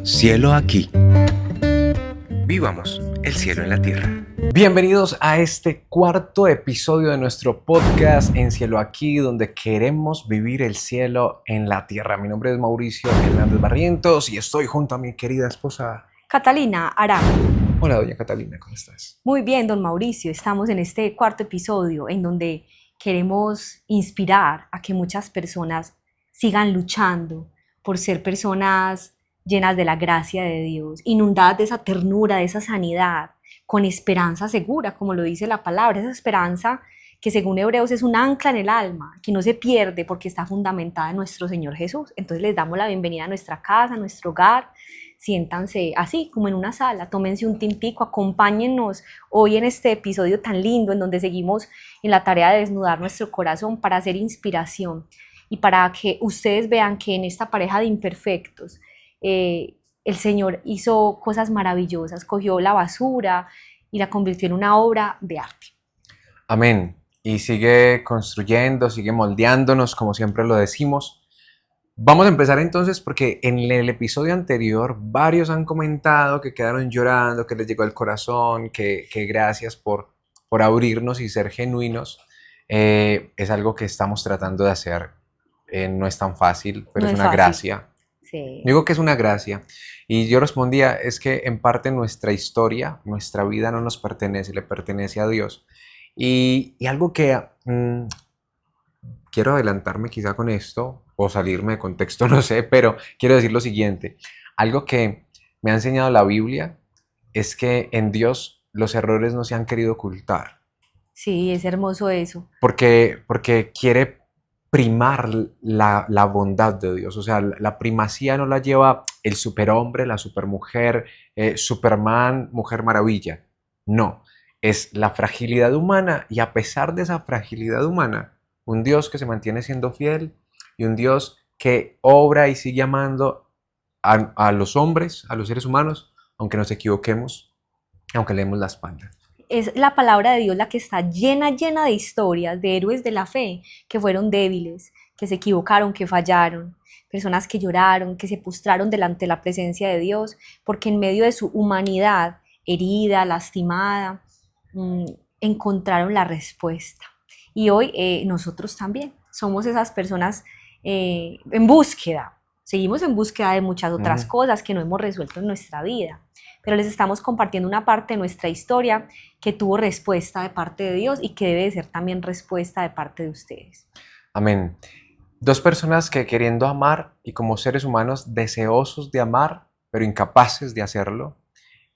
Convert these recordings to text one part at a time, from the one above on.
Cielo aquí. Vivamos el cielo en la tierra. Bienvenidos a este cuarto episodio de nuestro podcast En Cielo Aquí, donde queremos vivir el cielo en la tierra. Mi nombre es Mauricio Hernández Barrientos y estoy junto a mi querida esposa Catalina Aram. Hola, doña Catalina, ¿cómo estás? Muy bien, don Mauricio. Estamos en este cuarto episodio en donde queremos inspirar a que muchas personas sigan luchando por ser personas llenas de la gracia de Dios, inundadas de esa ternura, de esa sanidad, con esperanza segura, como lo dice la palabra, esa esperanza que según Hebreos es un ancla en el alma, que no se pierde porque está fundamentada en nuestro Señor Jesús. Entonces les damos la bienvenida a nuestra casa, a nuestro hogar. Siéntanse así, como en una sala, tómense un tintico, acompáñennos hoy en este episodio tan lindo en donde seguimos en la tarea de desnudar nuestro corazón para hacer inspiración y para que ustedes vean que en esta pareja de imperfectos el Señor hizo cosas maravillosas, cogió la basura y la convirtió en una obra de arte. Amén. Y sigue construyendo, sigue moldeándonos, como siempre lo decimos. Vamos a empezar entonces porque en el episodio anterior varios han comentado que quedaron llorando, que les llegó el corazón, que gracias por abrirnos y ser genuinos. Es algo que estamos tratando de hacer. No es tan fácil, pero No es es una fácil. gracia. Sí. Digo que es una gracia. Y yo respondía, es que en parte nuestra historia, nuestra vida no nos pertenece, le pertenece a Dios. Y algo que quiero adelantarme quizá con esto, o salirme de contexto, no sé, pero quiero decir lo siguiente. Algo que me ha enseñado la Biblia es que en Dios los errores no se han querido ocultar, Sí, es hermoso eso. porque quiere primar la bondad de Dios. O sea, la primacía no la lleva el superhombre, la supermujer, Superman, Mujer Maravilla. No, es la fragilidad humana y a pesar de esa fragilidad humana, un Dios que se mantiene siendo fiel y un Dios que obra y sigue amando a los hombres, a los seres humanos, aunque nos equivoquemos, aunque le demos la espalda. Es la palabra de Dios la que está llena de historias de héroes de la fe que fueron débiles, que se equivocaron, que fallaron, personas que lloraron, que se postraron delante de la presencia de Dios, porque en medio de su humanidad herida, lastimada, encontraron la respuesta. Y hoy nosotros también somos esas personas en búsqueda. Seguimos en búsqueda de muchas otras cosas que no hemos resuelto en nuestra vida, pero les estamos compartiendo una parte de nuestra historia que tuvo respuesta de parte de Dios y que debe de ser también respuesta de parte de ustedes. Amén. Dos personas que queriendo amar y como seres humanos deseosos de amar, pero incapaces de hacerlo,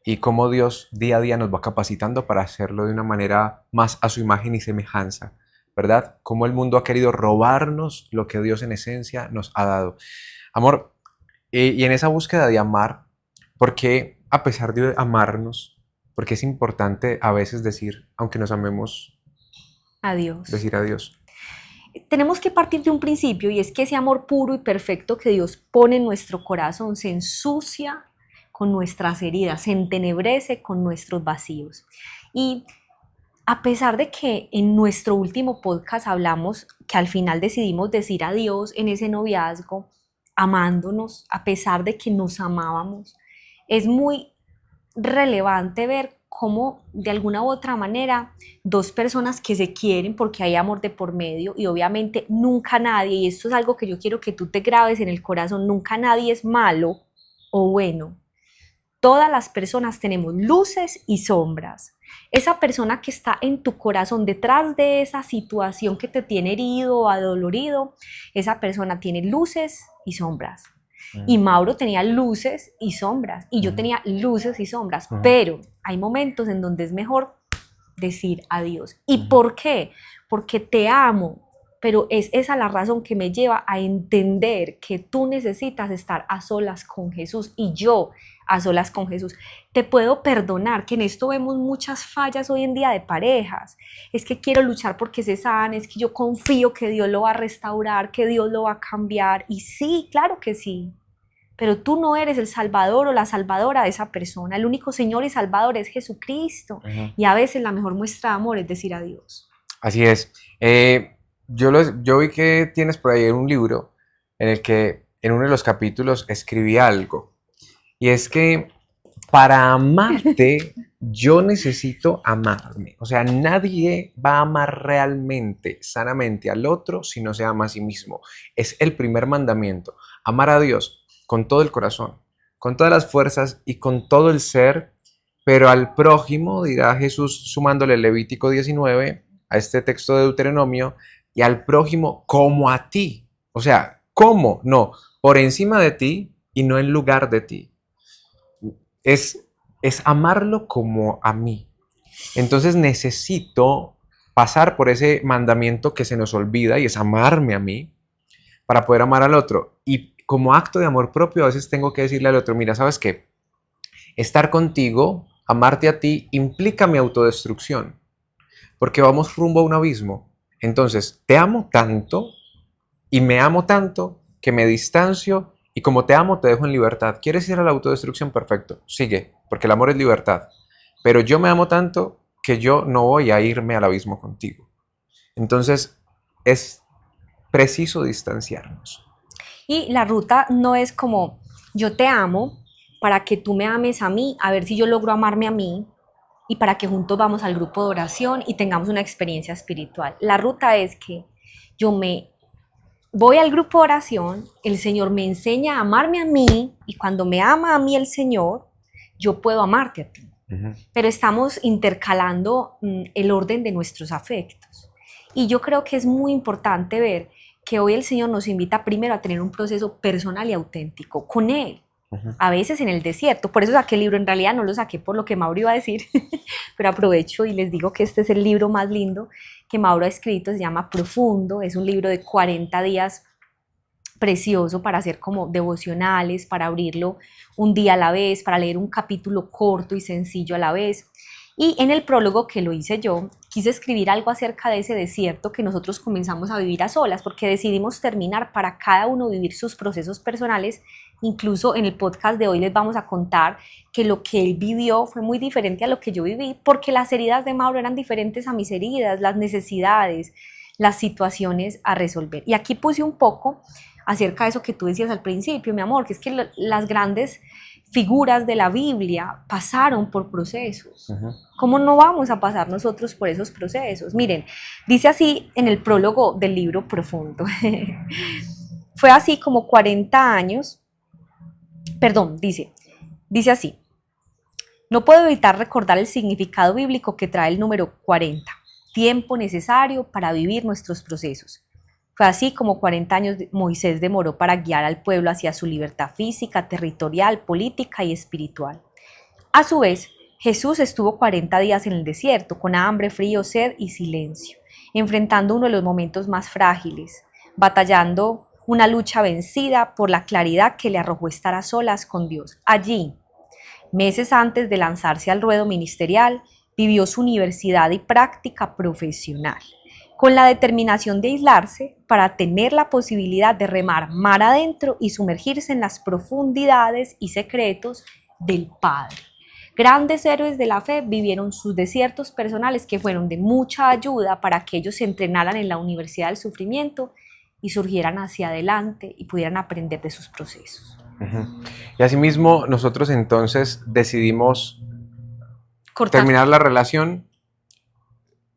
y cómo Dios día a día nos va capacitando para hacerlo de una manera más a su imagen y semejanza, ¿verdad? Cómo el mundo ha querido robarnos lo que Dios en esencia nos ha dado. Amor, y en esa búsqueda de amar, porque a pesar de amarnos, porque es importante a veces decir, aunque nos amemos, Adiós. decir adiós. Tenemos que partir de un principio y es que ese amor puro y perfecto que Dios pone en nuestro corazón se ensucia con nuestras heridas, se entenebrece con nuestros vacíos. Y a pesar de que en nuestro último podcast hablamos que al final decidimos decir adiós en ese noviazgo, amándonos, a pesar de que nos amábamos, es muy relevante ver cómo de alguna u otra manera dos personas que se quieren porque hay amor de por medio y obviamente nunca nadie, y esto es algo que yo quiero que tú te grabes en el corazón, nunca nadie es malo o bueno. Todas las personas tenemos luces y sombras. Esa persona que está en tu corazón detrás de esa situación que te tiene herido o adolorido, esa persona tiene luces y sombras. Y Mauro tenía luces y sombras, y yo tenía luces y sombras, pero hay momentos en donde es mejor decir adiós. ¿Y por qué? Porque te amo, pero es esa la razón que me lleva a entender que tú necesitas estar a solas con Jesús y yo a solas con Jesús. Te puedo perdonar, que en esto vemos muchas fallas hoy en día de parejas. Es que quiero luchar porque se sane, es que yo confío que Dios lo va a restaurar, que Dios lo va a cambiar. Y sí, claro que sí. Pero tú no eres el salvador o la salvadora de esa persona. El único Señor y Salvador es Jesucristo. Y a veces la mejor muestra de amor es decir adiós. Así es. Yo vi que tienes por ahí un libro en el que en uno de los capítulos escribí algo. Y es que para amarte, yo necesito amarme. O sea, nadie va a amar realmente, sanamente al otro si no se ama a sí mismo. Es el primer mandamiento. Amar a Dios con todo el corazón, con todas las fuerzas y con todo el ser, pero al prójimo, dirá Jesús sumándole Levítico 19 a este texto de Deuteronomio, y al prójimo como a ti. O sea, ¿cómo? No, por encima de ti y no en lugar de ti. Es amarlo como a mí. Entonces necesito pasar por ese mandamiento que se nos olvida y es amarme a mí para poder amar al otro. Y como acto de amor propio a veces tengo que decirle al otro, mira, ¿sabes qué? Estar contigo, amarte a ti, implica mi autodestrucción, porque vamos rumbo a un abismo. Entonces, te amo tanto y me amo tanto que me distancio y como te amo te dejo en libertad. ¿Quieres ir a la autodestrucción? Perfecto, sigue, porque el amor es libertad. Pero yo me amo tanto que yo no voy a irme al abismo contigo. Entonces, es preciso distanciarnos. Y la ruta no es como yo te amo para que tú me ames a mí, a ver si yo logro amarme a mí y para que juntos vamos al grupo de oración y tengamos una experiencia espiritual. La ruta es que yo me voy al grupo de oración, el Señor me enseña a amarme a mí y cuando me ama a mí el Señor, yo puedo amarte a ti. Pero estamos intercalando el orden de nuestros afectos. Y yo creo que es muy importante ver que hoy el Señor nos invita primero a tener un proceso personal y auténtico con Él. A veces en el desierto, por eso saqué el libro, en realidad no lo saqué por lo que Mauro iba a decir, pero aprovecho y les digo que este es el libro más lindo que Mauro ha escrito, se llama Profundo, es un libro de 40 días precioso para hacer como devocionales, para abrirlo un día a la vez, para leer un capítulo corto y sencillo a la vez. Y en el prólogo que lo hice yo, quise escribir algo acerca de ese desierto que nosotros comenzamos a vivir a solas, porque decidimos terminar para cada uno vivir sus procesos personales. Incluso en el podcast de hoy les vamos a contar que lo que él vivió fue muy diferente a lo que yo viví, porque las heridas de Mauro eran diferentes a mis heridas, las necesidades, las situaciones a resolver. Y aquí puse un poco acerca de eso que tú decías al principio, mi amor, que es que las grandes figuras de la Biblia pasaron por procesos. ¿Cómo no vamos a pasar nosotros por esos procesos? Miren, dice así en el prólogo del libro Profundo. Fue así como 40 años, perdón, dice así, no puedo evitar recordar el significado bíblico que trae el número 40, tiempo necesario para vivir nuestros procesos. Fue así como 40 años Moisés demoró para guiar al pueblo hacia su libertad física, territorial, política y espiritual. A su vez, Jesús estuvo 40 días en el desierto, con hambre, frío, sed y silencio, enfrentando uno de los momentos más frágiles, batallando una lucha vencida por la claridad que le arrojó estar a solas con Dios. Allí, meses antes de lanzarse al ruedo ministerial, vivió su universidad y práctica profesional, con la determinación de aislarse para tener la posibilidad de remar mar adentro y sumergirse en las profundidades y secretos del Padre. Grandes héroes de la fe vivieron sus desiertos personales que fueron de mucha ayuda para que ellos se entrenaran en la universidad del sufrimiento y surgieran hacia adelante y pudieran aprender de sus procesos. Y asimismo, nosotros entonces decidimos Cortar. terminar la relación.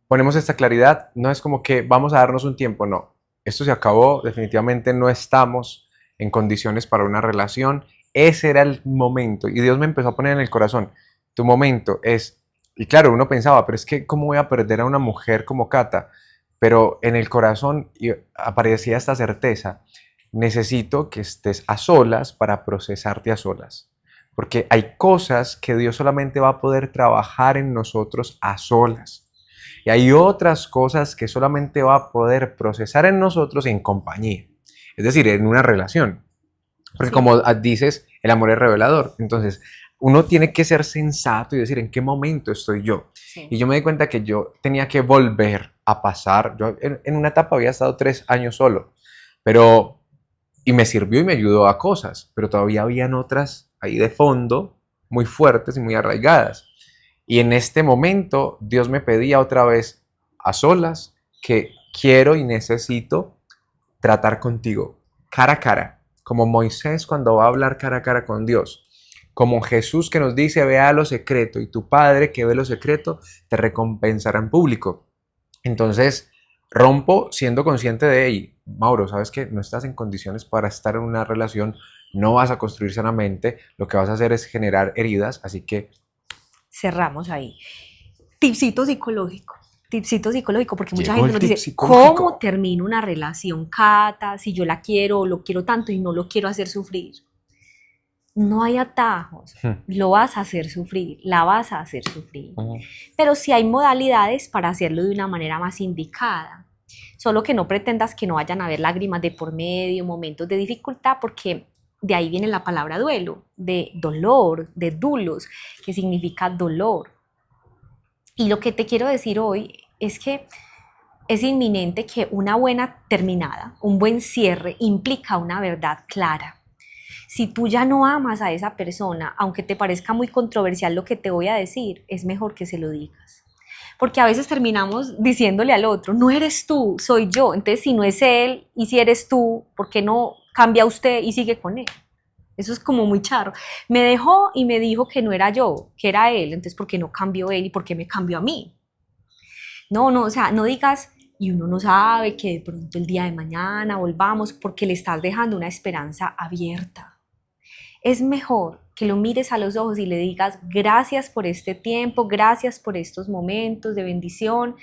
Ponemos esta claridad, no es como que vamos a darnos un tiempo, no. Esto se acabó, definitivamente no estamos en condiciones para una relación. Ese era el momento y Dios me empezó a poner en el corazón, tu momento es, y claro, uno pensaba, pero es que ¿cómo voy a perder a una mujer como Cata? Pero en el corazón aparecía esta certeza, necesito que estés a solas para procesarte a solas. Porque hay cosas que Dios solamente va a poder trabajar en nosotros a solas. Y hay otras cosas que solamente va a poder procesar en nosotros en compañía, es decir, en una relación. Porque como dices, el amor es revelador. Entonces, uno tiene que ser sensato y decir en qué momento estoy yo. Sí. Y yo me di cuenta que yo tenía que volver a pasar. Yo en una etapa había estado 3 años solo, y me sirvió y me ayudó a cosas, pero todavía habían otras ahí de fondo, muy fuertes y muy arraigadas. Y en este momento Dios me pedía otra vez a solas que quiero y necesito tratar contigo cara a cara, como Moisés cuando va a hablar cara a cara con Dios, como Jesús que nos dice, vea lo secreto, y tu Padre que ve lo secreto te recompensará en público. Entonces, rompo siendo consciente de, hey, Mauro, sabes que no estás en condiciones para estar en una relación, no vas a construir sanamente, lo que vas a hacer es generar heridas, así que... Cerramos ahí. Tipsito psicológico. Tipsito psicológico, porque mucha Llegó gente el nos tip dice, psicológico. ¿cómo termino una relación, Cata, si yo la quiero o lo quiero tanto y no lo quiero hacer sufrir? No hay atajos, lo vas a hacer sufrir, la vas a hacer sufrir. Pero sí hay modalidades para hacerlo de una manera más indicada. Solo que no pretendas que no vayan a haber lágrimas de por medio, momentos de dificultad, porque de ahí viene la palabra duelo, de dolor, de dulos, que significa dolor. Y lo que te quiero decir hoy es que es inminente que una buena terminada, un buen cierre, implica una verdad clara. Si tú ya no amas a esa persona, aunque te parezca muy controversial lo que te voy a decir, es mejor que se lo digas. Porque a veces terminamos diciéndole al otro, no eres tú, soy yo. Entonces, si no es él y si eres tú, ¿por qué no cambia usted y sigue con él? Eso es como muy charro. Me dejó y me dijo que no era yo, que era él. Entonces, ¿por qué no cambió él y por qué me cambió a mí? No, o sea, no digas, y uno no sabe que de pronto el día de mañana volvamos, porque le estás dejando una esperanza abierta. Es mejor que lo mires a los ojos y le digas, gracias por este tiempo, gracias por estos momentos de bendición,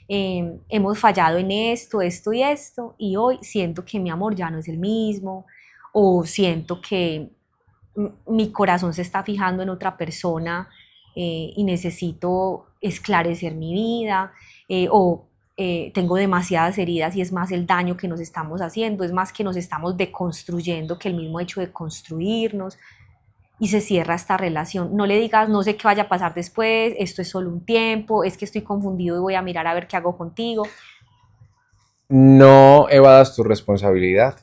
hemos fallado en esto, esto y esto, y hoy siento que mi amor ya no es el mismo, o siento que mi corazón se está fijando en otra persona y necesito esclarecer mi vida, tengo demasiadas heridas y es más el daño que nos estamos haciendo, es más que nos estamos deconstruyendo que el mismo hecho de construirnos, y se cierra esta relación. No le digas, no sé qué vaya a pasar después, esto es solo un tiempo, es que estoy confundido y voy a mirar a ver qué hago contigo. No evadas tu responsabilidad.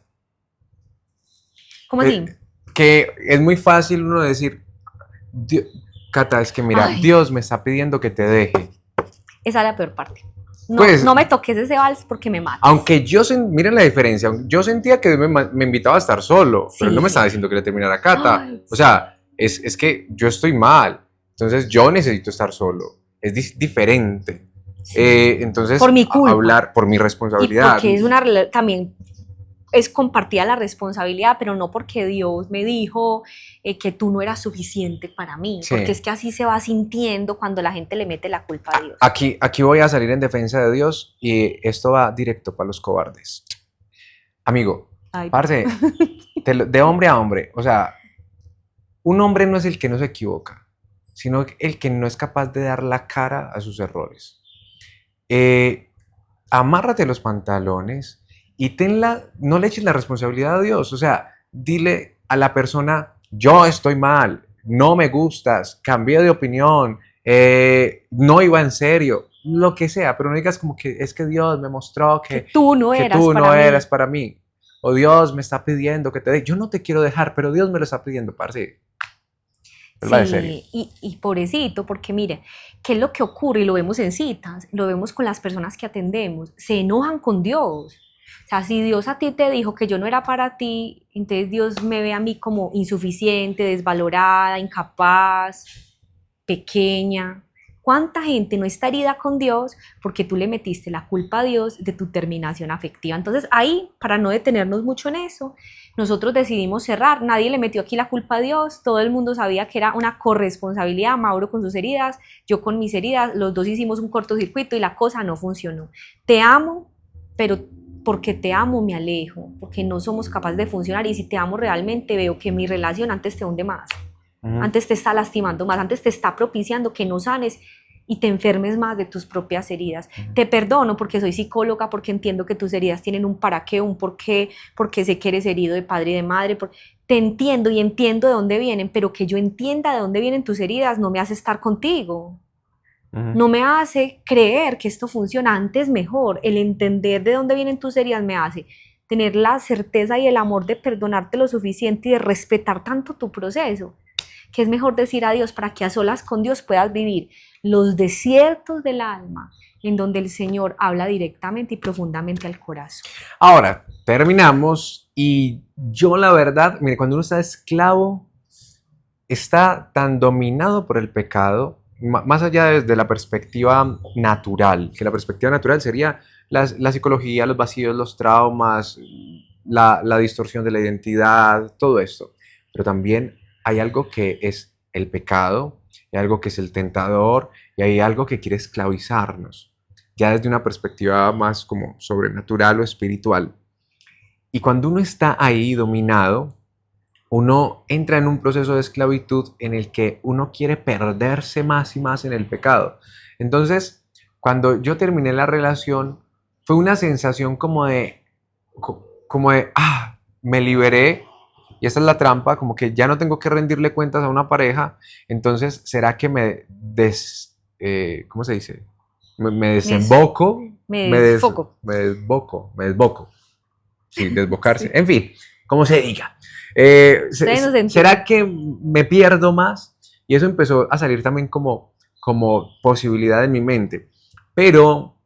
¿Cómo así? Que es muy fácil uno decir, Cata, es que mira, Ay. Dios me está pidiendo que te deje. Esa es la peor parte. No, Pues, no me toques ese vals porque me matas. Aunque miren la diferencia, yo sentía que me invitaba a estar solo, pero Sí. no me estaba diciendo que le terminara a Cata. Ay, O sea, es que yo estoy mal, entonces yo necesito estar solo. Es diferente. sí. Entonces, Por mi culpa. hablar por mi Y responsabilidad. porque es también es compartida la responsabilidad, pero no porque Dios me dijo que tú no eras suficiente para mí, Sí. porque es que así se va sintiendo cuando la gente le mete la culpa a Dios. Aquí voy a salir en defensa de Dios y esto va directo para los cobardes. Amigo, Ay, parce, de hombre a hombre, o sea, un hombre no es el que no se equivoca, sino el que no es capaz de dar la cara a sus errores. Amárrate los pantalones y no le eches la responsabilidad a Dios. O sea, dile a la persona, yo estoy mal, no me gustas, cambié de opinión, no iba en serio, lo que sea, pero no digas como que es que Dios me mostró que tú no eras para mí. O Dios me está pidiendo que te deje. Yo no te quiero dejar, pero Dios me lo está pidiendo, parce. Sí, y pobrecito, porque mire, ¿qué es lo que ocurre? Y lo vemos en citas, lo vemos con las personas que atendemos, se enojan con Dios. O sea, si Dios a ti te dijo que yo no era para ti, entonces Dios me ve a mí como insuficiente, desvalorada, incapaz, pequeña. ¿Cuánta gente no está herida con Dios porque tú le metiste la culpa a Dios de tu terminación afectiva? Entonces ahí, para no detenernos mucho en eso, nosotros decidimos cerrar. Nadie le metió aquí la culpa a Dios, todo el mundo sabía que era una corresponsabilidad, Mauro con sus heridas, yo con mis heridas, los dos hicimos un cortocircuito y la cosa no funcionó. Te amo, pero porque te amo me alejo, porque no somos capaces de funcionar, y si te amo realmente veo que mi relación antes te hunde más. Antes te está lastimando más, antes te está propiciando que no sanes y te enfermes más de tus propias heridas. Te perdono porque soy psicóloga, porque entiendo que tus heridas tienen un para qué, un por qué, porque sé que eres herido de padre y de madre. Te entiendo y entiendo de dónde vienen, pero que yo entienda de dónde vienen tus heridas no me hace estar contigo. No me hace creer que esto funciona. Antes mejor, el entender de dónde vienen tus heridas me hace tener la certeza y el amor de perdonarte lo suficiente y de respetar tanto tu proceso, que es mejor decir adiós para que a solas con Dios puedas vivir los desiertos del alma, en donde el Señor habla directamente y profundamente al corazón. Ahora, terminamos y yo la verdad, mire, cuando uno está esclavo, está tan dominado por el pecado, más allá desde la perspectiva natural, que la perspectiva natural sería la psicología, los vacíos, los traumas, la distorsión de la identidad, todo esto. Pero también hay algo que es el pecado, hay algo que es el tentador y hay algo que quiere esclavizarnos, ya desde una perspectiva más como sobrenatural o espiritual. Y cuando uno está ahí dominado, uno entra en un proceso de esclavitud en el que uno quiere perderse más y más en el pecado. Entonces, cuando yo terminé la relación, fue una sensación me liberé, y esta es la trampa, como que ya no tengo que rendirle cuentas a una pareja, entonces, ¿será que ¿cómo se dice? Me desemboco, Me desfoco. me desboco. Sí, desbocarse. Sí. En fin, como se diga. Ustedes nos entienden. ¿Será que me pierdo más? Y eso empezó a salir también como posibilidad en mi mente. Pero,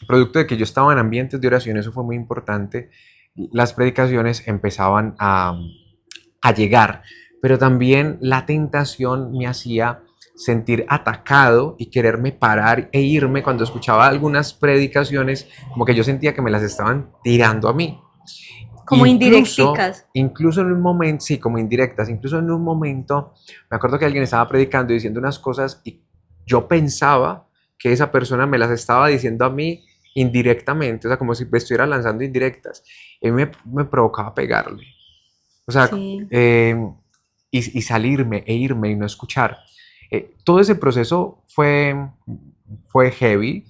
producto de que yo estaba en ambientes de oración, eso fue muy importante, las predicaciones empezaban a llegar. Pero también la tentación me hacía sentir atacado y quererme parar e irme cuando escuchaba algunas predicaciones, como que yo sentía que me las estaban tirando a mí. Como indirecticas. Incluso en un momento, sí, como indirectas, incluso en un momento, me acuerdo que alguien estaba predicando y diciendo unas cosas y yo pensaba que esa persona me las estaba diciendo a mí indirectamente, o sea, como si me estuviera lanzando indirectas. Y me provocaba pegarle. O sea, Sí. y salirme e irme y no escuchar. Todo ese proceso fue heavy,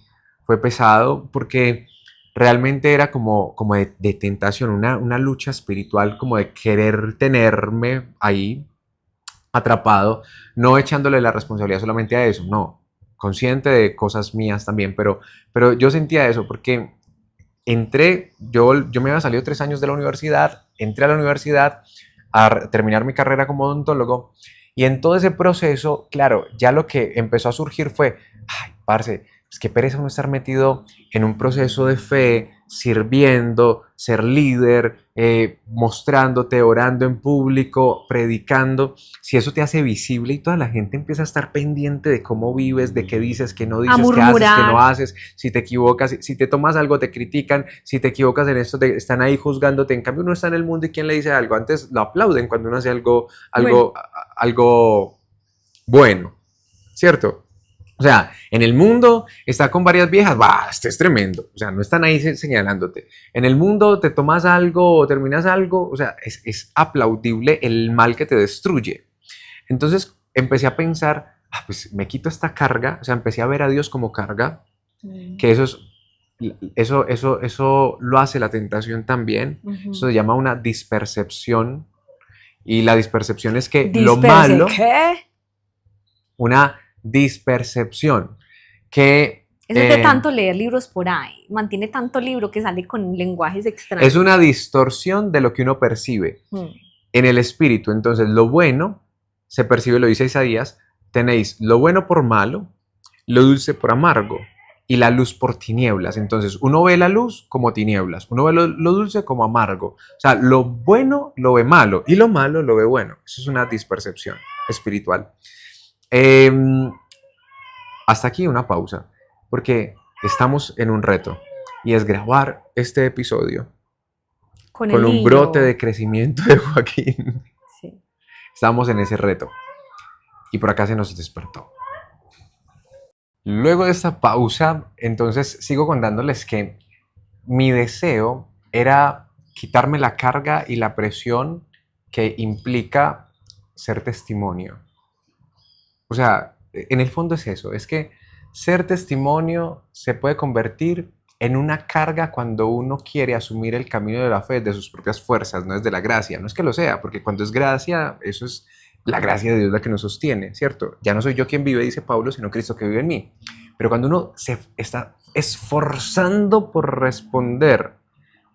fue pesado, porque realmente era como de tentación, una lucha espiritual, como de querer tenerme ahí atrapado, no echándole la responsabilidad solamente a eso, no, consciente de cosas mías también, pero yo sentía eso porque yo me había salido 3 años de la universidad, entré a la universidad a terminar mi carrera como odontólogo y en todo ese proceso, claro, ya lo que empezó a surgir fue, ay, parce, es que pereza uno estar metido en un proceso de fe, sirviendo, ser líder, mostrándote, orando en público, predicando. Si eso te hace visible y toda la gente empieza a estar pendiente de cómo vives, de qué dices, qué no dices, qué haces, qué no haces, si te equivocas, si te tomas algo te critican, si te equivocas en esto están ahí juzgándote. En cambio uno está en el mundo y ¿quién le dice algo? Antes lo aplauden cuando uno hace algo bueno, ¿cierto? O sea, en el mundo está con varias viejas, este es tremendo. O sea, no están ahí señalándote. En el mundo te tomas algo o terminas algo, o sea, es aplaudible el mal que te destruye. Entonces empecé a pensar, pues me quito esta carga, o sea, empecé a ver a Dios como carga, que eso lo hace la tentación también. Eso se llama una dispercepción. Y la dispercepción es que lo malo... ¿Qué? Una dispercepción que eso es de tanto leer libros por ahí, mantiene tanto libro que sale con lenguajes extraños. Es una distorsión de lo que uno percibe en el espíritu. Entonces lo bueno se percibe, lo dice Isaías, tenéis lo bueno por malo, lo dulce por amargo y la luz por tinieblas. Entonces uno ve la luz como tinieblas, uno ve lo dulce como amargo. O sea, lo bueno lo ve malo y lo malo lo ve bueno. Eso es una dispercepción espiritual. Hasta aquí una pausa, porque estamos en un reto y es grabar este episodio con un brote de crecimiento de Joaquín. Sí. Estamos en ese reto y por acá se nos despertó. Luego de esta pausa, entonces sigo contándoles que mi deseo era quitarme la carga y la presión que implica ser testimonio. O sea, en el fondo es eso, es que ser testimonio se puede convertir en una carga cuando uno quiere asumir el camino de la fe de sus propias fuerzas, no es de la gracia. No es que lo sea, porque cuando es gracia, eso es la gracia de Dios la que nos sostiene, ¿cierto? Ya no soy yo quien vive, dice Pablo, sino Cristo que vive en mí. Pero cuando uno se está esforzando por responder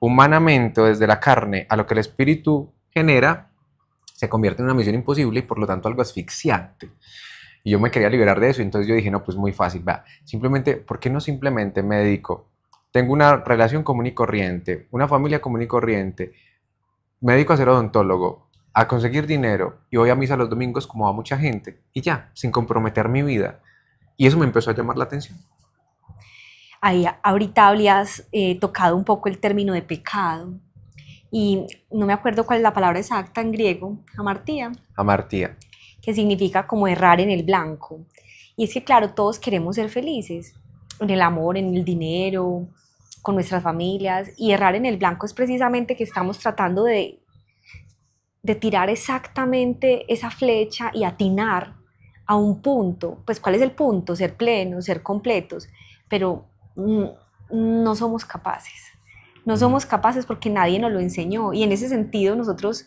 humanamente o desde la carne a lo que el Espíritu genera, se convierte en una misión imposible y por lo tanto algo asfixiante. Y yo me quería liberar de eso, entonces yo dije, no, pues muy fácil, va. Simplemente, ¿por qué no simplemente me dedico? Tengo una relación común y corriente, una familia común y corriente, me dedico a ser odontólogo, a conseguir dinero y voy a misa los domingos como va mucha gente y ya, sin comprometer mi vida. Y eso me empezó a llamar la atención. Ahí ahorita habías tocado un poco el término de pecado y no me acuerdo cuál es la palabra exacta en griego, hamartía, Amartía. que significa como errar en el blanco. Y es que claro, todos queremos ser felices en el amor, en el dinero, con nuestras familias, y errar en el blanco es precisamente que estamos tratando de tirar exactamente esa flecha y atinar a un punto. Pues ¿cuál es el punto? Ser plenos, ser completos, pero no somos capaces. No somos capaces porque nadie nos lo enseñó y en ese sentido nosotros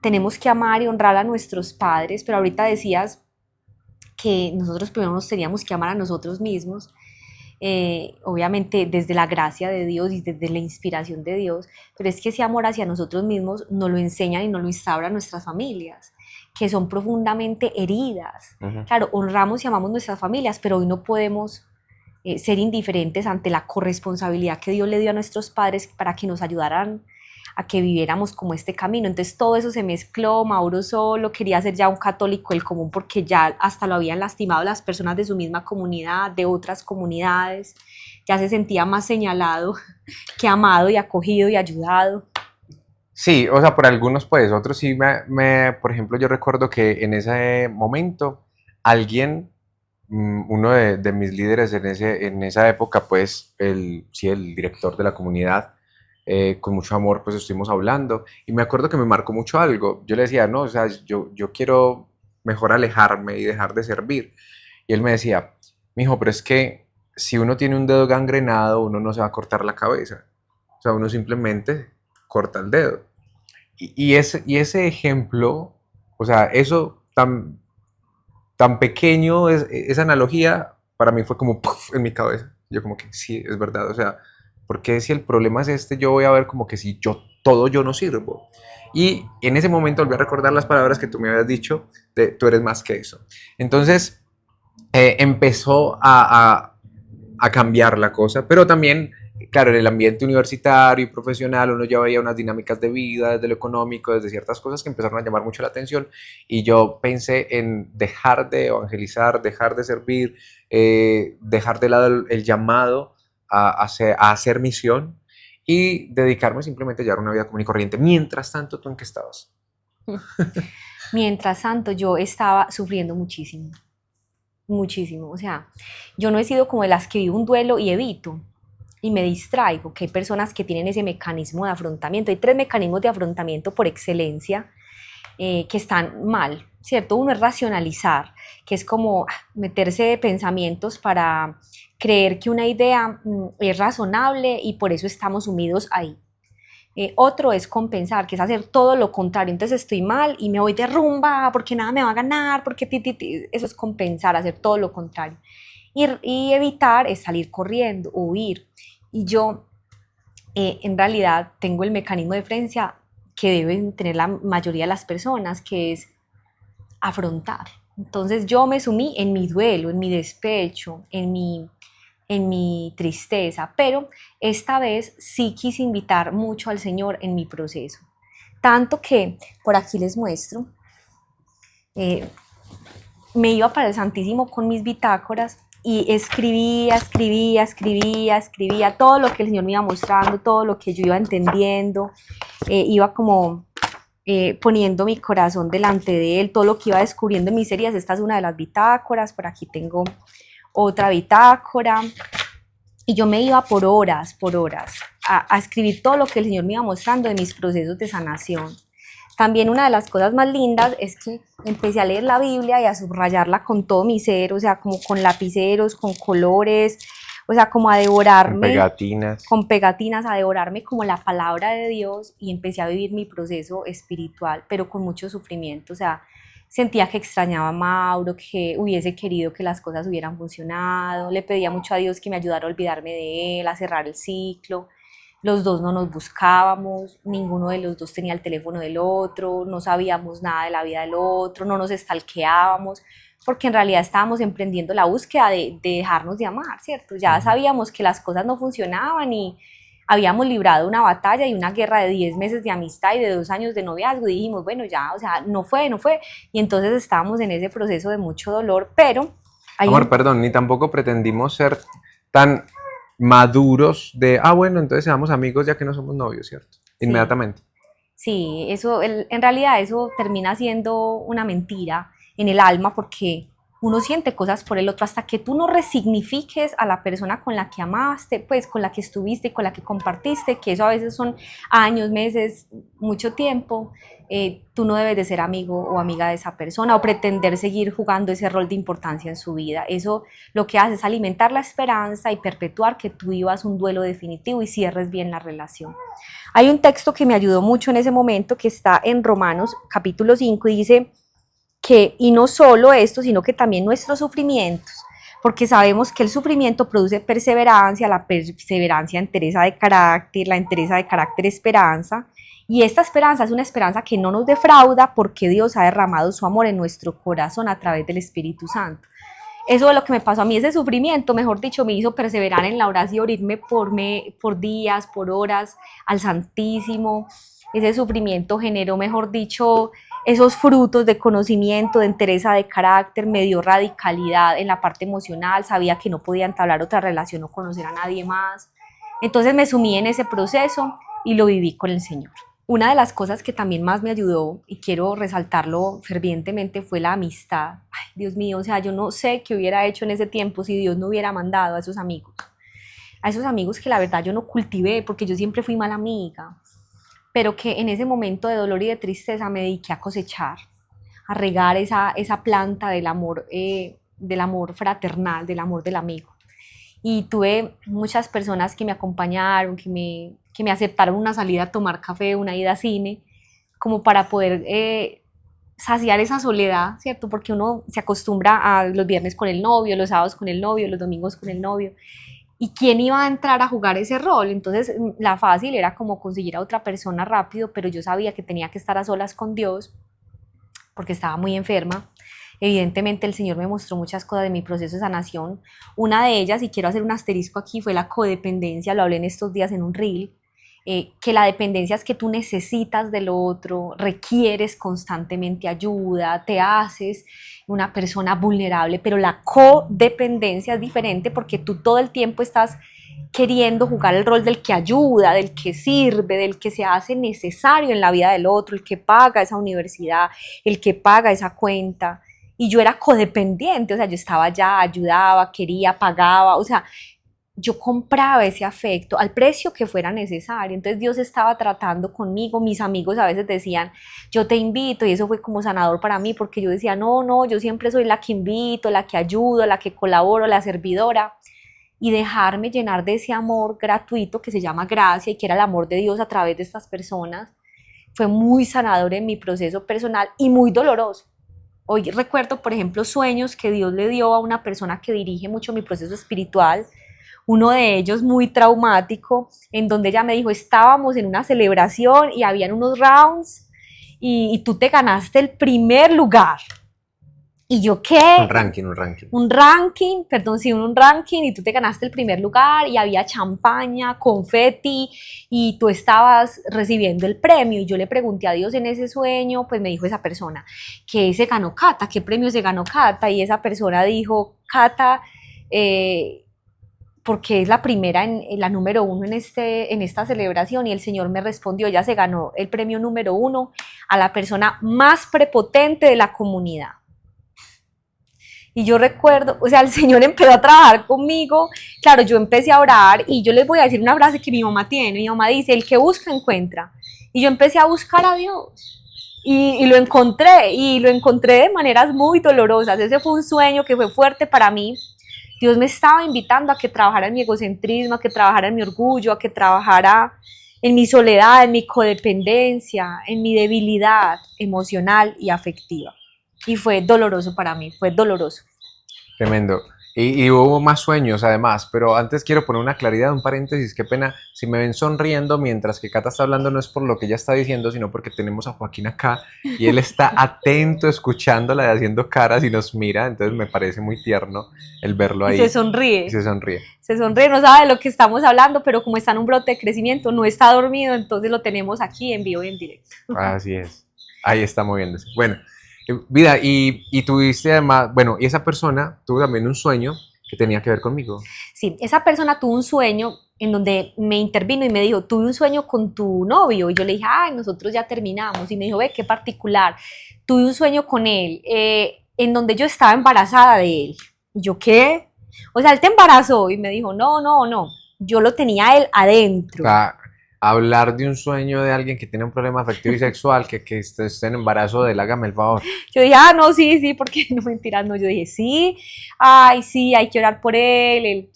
tenemos que amar y honrar a nuestros padres, pero ahorita decías que nosotros primero nos teníamos que amar a nosotros mismos, obviamente desde la gracia de Dios y desde la inspiración de Dios, pero es que ese amor hacia nosotros mismos nos lo enseñan y nos lo instauran nuestras familias, que son profundamente heridas. Claro, honramos y amamos nuestras familias, pero hoy no podemos ser indiferentes ante la corresponsabilidad que Dios le dio a nuestros padres para que nos ayudaran a que viviéramos como este camino. Entonces todo eso se mezcló, Mauro solo quería ser ya un católico del común porque ya hasta lo habían lastimado las personas de su misma comunidad, de otras comunidades, ya se sentía más señalado que amado y acogido y ayudado. Sí, o sea, por algunos pues, otros sí por ejemplo, yo recuerdo que en ese momento alguien, uno de mis líderes en esa época, pues, sí, el director de la comunidad, con mucho amor, pues estuvimos hablando y me acuerdo que me marcó mucho algo. Yo le decía, no, o sea, yo quiero mejor alejarme y dejar de servir. Y él me decía, mijo, pero es que si uno tiene un dedo gangrenado, uno no se va a cortar la cabeza. O sea, uno simplemente corta el dedo. Y ese ejemplo, o sea, eso tan pequeño, esa analogía, para mí fue como ¡puf! En mi cabeza. Yo como que sí, es verdad, o sea, porque si el problema es este, yo voy a ver como que si yo no sirvo. Y en ese momento volví a recordar las palabras que tú me habías dicho de tú eres más que eso. Entonces empezó a cambiar la cosa, pero también, claro, en el ambiente universitario y profesional uno ya veía unas dinámicas de vida, desde lo económico, desde ciertas cosas que empezaron a llamar mucho la atención y yo pensé en dejar de evangelizar, dejar de servir, dejar de lado el llamado a hacer misión y dedicarme simplemente a llevar una vida común y corriente. Mientras tanto, ¿tú en qué estabas? Mientras tanto, yo estaba sufriendo muchísimo, muchísimo. O sea, yo no he sido como de las que vivo un duelo y evito y me distraigo, que hay personas que tienen ese mecanismo de afrontamiento. Hay tres mecanismos de afrontamiento por excelencia que están mal, ¿cierto? Uno es racionalizar, que es como meterse pensamientos para creer que una idea es razonable y por eso estamos sumidos ahí. Otro es compensar, que es hacer todo lo contrario. Entonces estoy mal y me voy de rumba porque nada me va a ganar, porque eso es compensar, hacer todo lo contrario. Y evitar es salir corriendo, huir. Y yo en realidad tengo el mecanismo de defensa que deben tener la mayoría de las personas, que es afrontar. Entonces yo me sumí en mi duelo, en mi despecho, en mi tristeza, pero esta vez sí quise invitar mucho al Señor en mi proceso. Tanto que, por aquí les muestro, eh, me iba para el Santísimo con mis bitácoras y escribía todo lo que el Señor me iba mostrando, todo lo que yo iba entendiendo, iba como poniendo mi corazón delante de Él, todo lo que iba descubriendo en mis heridas. Esta es una de las bitácoras, por aquí tengo otra bitácora, y yo me iba por horas a escribir todo lo que el Señor me iba mostrando de mis procesos de sanación. También una de las cosas más lindas es que empecé a leer la Biblia y a subrayarla con todo mi ser, o sea, como con lapiceros, con colores, o sea, como a devorarme. Con pegatinas, a devorarme como la palabra de Dios, y empecé a vivir mi proceso espiritual, pero con mucho sufrimiento. O sea, sentía que extrañaba a Mauro, que hubiese querido que las cosas hubieran funcionado, le pedía mucho a Dios que me ayudara a olvidarme de él, a cerrar el ciclo. Los dos no nos buscábamos, ninguno de los dos tenía el teléfono del otro, no sabíamos nada de la vida del otro, no nos stalkeábamos, porque en realidad estábamos emprendiendo la búsqueda de dejarnos de amar, ¿cierto? Ya sabíamos que las cosas no funcionaban y habíamos librado una batalla y una guerra de 10 meses de amistad y de 2 años de noviazgo, y dijimos, bueno, ya, o sea, no fue, y entonces estábamos en ese proceso de mucho dolor, pero Amor, perdón, ni tampoco pretendimos ser tan maduros de, bueno, entonces seamos amigos ya que no somos novios, ¿cierto? Inmediatamente. Sí, eso, en realidad eso termina siendo una mentira en el alma porque uno siente cosas por el otro hasta que tú no resignifiques a la persona con la que amaste, pues con la que estuviste y con la que compartiste, que eso a veces son años, meses, mucho tiempo. Tú no debes de ser amigo o amiga de esa persona o pretender seguir jugando ese rol de importancia en su vida. Eso lo que hace es alimentar la esperanza y perpetuar que tú vivas un duelo definitivo y cierres bien la relación. Hay un texto que me ayudó mucho en ese momento que está en Romanos capítulo 5 y dice que, y no solo esto, sino que también nuestros sufrimientos, porque sabemos que el sufrimiento produce perseverancia, la perseverancia entereza de carácter, la entereza de carácter esperanza, y esta esperanza es una esperanza que no nos defrauda porque Dios ha derramado su amor en nuestro corazón a través del Espíritu Santo. Eso es lo que me pasó a mí, ese sufrimiento, mejor dicho, me hizo perseverar en la oración, irme por días, por horas al Santísimo. Ese sufrimiento generó, mejor dicho, esos frutos de conocimiento, de entereza de carácter, me dio radicalidad en la parte emocional, sabía que no podía entablar otra relación o conocer a nadie más. Entonces me sumí en ese proceso y lo viví con el Señor. Una de las cosas que también más me ayudó, y quiero resaltarlo fervientemente, fue la amistad. Ay, Dios mío, o sea, yo no sé qué hubiera hecho en ese tiempo si Dios no hubiera mandado a esos amigos que la verdad yo no cultivé porque yo siempre fui mala amiga, pero que en ese momento de dolor y de tristeza me dediqué a cosechar, a regar esa planta del amor fraternal, del amor del amigo. Y tuve muchas personas que me acompañaron, que me aceptaron una salida a tomar café, una ida a cine, como para poder saciar esa soledad, ¿cierto? Porque uno se acostumbra a los viernes con el novio, los sábados con el novio, los domingos con el novio. ¿Y quién iba a entrar a jugar ese rol? Entonces, la fácil era como conseguir a otra persona rápido, pero yo sabía que tenía que estar a solas con Dios porque estaba muy enferma. Evidentemente el Señor me mostró muchas cosas de mi proceso de sanación. Una de ellas, y quiero hacer un asterisco aquí, fue la codependencia, lo hablé en estos días en un reel, que la dependencia es que tú necesitas del otro, requieres constantemente ayuda, te haces una persona vulnerable, pero la codependencia es diferente porque tú todo el tiempo estás queriendo jugar el rol del que ayuda, del que sirve, del que se hace necesario en la vida del otro, el que paga esa universidad, el que paga esa cuenta. Y yo era codependiente, o sea, yo estaba allá, ayudaba, quería, pagaba, o sea, yo compraba ese afecto al precio que fuera necesario. Entonces Dios estaba tratando conmigo, mis amigos a veces decían, yo te invito, y eso fue como sanador para mí, porque yo decía, no, yo siempre soy la que invito, la que ayudo, la que colaboro, la servidora, y dejarme llenar de ese amor gratuito que se llama gracia y que era el amor de Dios a través de estas personas, fue muy sanador en mi proceso personal y muy doloroso. Hoy recuerdo, por ejemplo, sueños que Dios le dio a una persona que dirige mucho mi proceso espiritual, uno de ellos muy traumático, en donde ella me dijo, estábamos en una celebración y habían unos rounds y tú te ganaste el primer lugar. Y yo, ¿qué? Un ranking. Un ranking, perdón, sí, un ranking, y tú te ganaste el primer lugar y había champaña, confeti y tú estabas recibiendo el premio. Y yo le pregunté a Dios en ese sueño, pues me dijo esa persona, ¿qué se ganó Cata? ¿Qué premio se ganó Cata? Y esa persona dijo, Cata, porque es la primera, la número uno en esta celebración, y el Señor me respondió, ella se ganó el premio número 1 a la persona más prepotente de la comunidad. Y yo recuerdo, o sea, el Señor empezó a trabajar conmigo, claro, yo empecé a orar y yo les voy a decir una frase que mi mamá tiene, mi mamá dice, el que busca encuentra, y yo empecé a buscar a Dios. Y lo encontré de maneras muy dolorosas. Ese fue un sueño que fue fuerte para mí. Dios me estaba invitando a que trabajara en mi egocentrismo, a que trabajara en mi orgullo, a que trabajara en mi soledad, en mi codependencia, en mi debilidad emocional y afectiva. Y fue doloroso para mí, fue doloroso. Tremendo. Y hubo más sueños además, pero antes quiero poner una claridad, un paréntesis, qué pena, si me ven sonriendo mientras que Cata está hablando no es por lo que ella está diciendo, sino porque tenemos a Joaquín acá y él está atento, escuchándola y haciendo caras y nos mira, entonces me parece muy tierno el verlo Y ahí. se sonríe. Y se sonríe. Se sonríe, no sabe de lo que estamos hablando, pero como está en un brote de crecimiento, no está dormido, entonces lo tenemos aquí en vivo y en directo. Así es. Ahí está moviéndose. Bueno, vida, y tuviste además, bueno, y esa persona tuvo también un sueño que tenía que ver conmigo. Sí, esa persona tuvo un sueño en donde me intervino y me dijo, tuve un sueño con tu novio. Y yo le dije, ay, nosotros ya terminamos. Y me dijo, ve, qué particular. Tuve un sueño con él en donde yo estaba embarazada de él. Y yo, ¿qué? O sea, él te embarazó. Y me dijo, no, no, no. Yo lo tenía a él adentro. O sea, hablar de un sueño de alguien que tiene un problema afectivo y sexual, que esté en embarazo de él, hágame el favor. Yo dije, ah, no, sí, sí, porque no, mentiras, no. Yo dije, sí, ay, sí, hay que orar por él,